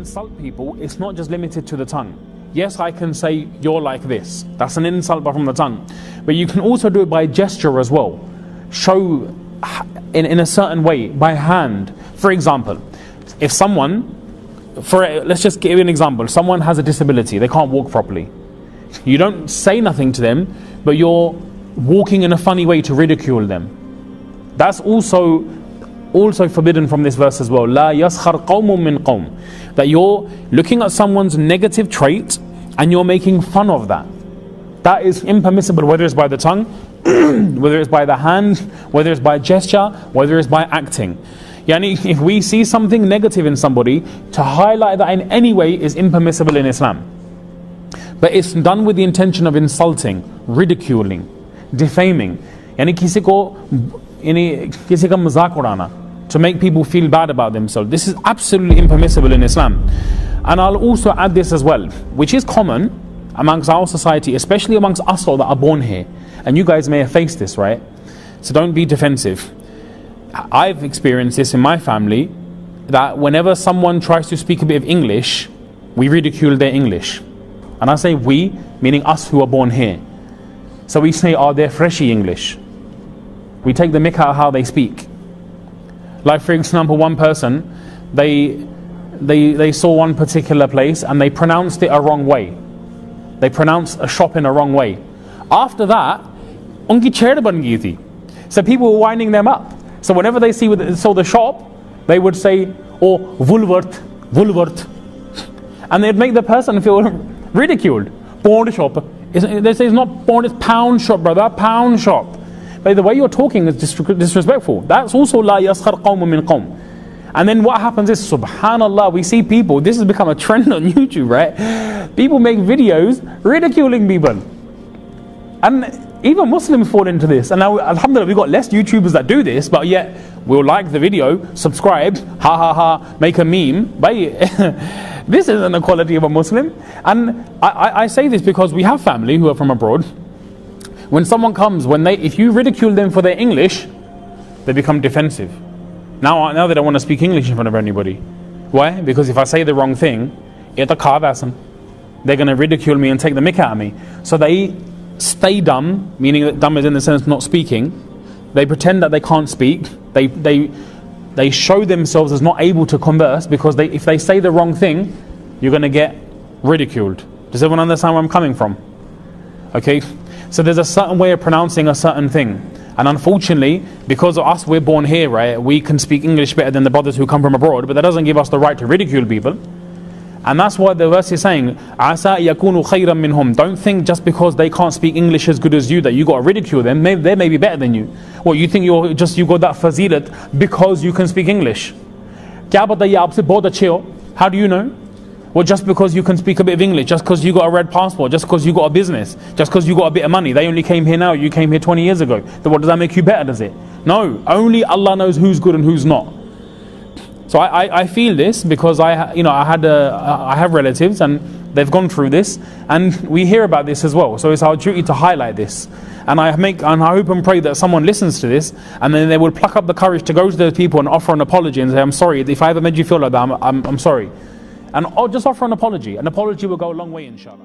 insult people, it's not just limited to the tongue. Yes, I can say you're like this. That's an insult from the tongue. But you can also do it by gesture as well. Show in a certain way, by hand. For example, if someone, let's just give you an example. Someone has a disability, they can't walk properly. You don't say nothing to them, but you're walking in a funny way to ridicule them. That's also forbidden from this verse as well. لا يسخر قوم من قوم. That you're looking at someone's negative trait and you're making fun of that. That is impermissible, whether it's by the tongue, whether it's by the hand, whether it's by gesture, whether it's by acting. Yani, if we see something negative in somebody, to highlight that in any way is impermissible in Islam. But it's done with the intention of insulting, ridiculing, defaming. Yani kisi ka mazak udana, to make people feel bad about themselves. This is absolutely impermissible in Islam. And I'll also add this as well, which is common amongst our society, especially amongst us all that are born here. And you guys may have faced this, right? So don't be defensive. I've experienced this in my family, that whenever someone tries to speak a bit of English, we ridicule their English. And I say we, meaning us who are born here. So we say, oh, they're freshy English. We take the mick out of how they speak. Like, for example, one person, they saw one particular place and they pronounced it a wrong way. They pronounced a shop in a wrong way. After that, unki chair ban gayi thi. So people were winding them up. So whenever they saw the shop, they would say, oh, Woolworth. And they'd make the person feel ridiculed. Pawn shop. They say it's not pawn, it's pound shop, brother, pound shop. But the way you're talking is disrespectful. That's also la yaskhar qawmun min qawm. And then what happens is, subhanallah, we see people, this has become a trend on YouTube, right? People make videos ridiculing people. And even Muslims fall into this. And now, alhamdulillah, we've got less YouTubers that do this, but yet we'll like the video, subscribe, ha ha ha, make a meme. This isn't the quality of a Muslim. And I say this because we have family who are from abroad. When someone comes, if you ridicule them for their English, they become defensive. Now they don't want to speak English in front of anybody. Why? Because if I say the wrong thing, they're going to ridicule me and take the mick out of me. So they stay dumb, meaning that dumb is in the sense of not speaking. They pretend that they can't speak. They show themselves as not able to converse, because if they say the wrong thing, you're going to get ridiculed. Does everyone understand where I'm coming from? Okay? So there's a certain way of pronouncing a certain thing. And unfortunately, because of us, we're born here, right? We can speak English better than the brothers who come from abroad, but that doesn't give us the right to ridicule people. And that's what the verse is saying. Asa yakunu khayran minhum. Don't think just because they can't speak English as good as you that you got to ridicule them. They may be better than you. Well, you think you got that fazilat because you can speak English? How do you know? Well, just because you can speak a bit of English, just because you got a red passport, just because you got a business, just because you got a bit of money. They only came here now, you came here 20 years ago. So what does that make you better, does it? No, only Allah knows who's good and who's not. So I feel this because I have relatives and they've gone through this, and we hear about this as well. So it's our duty to highlight this. And I hope and pray that someone listens to this and then they will pluck up the courage to go to those people and offer an apology and say, I'm sorry, if I ever made you feel like that, I'm sorry. And just offer an apology. An apology will go a long way, inshallah.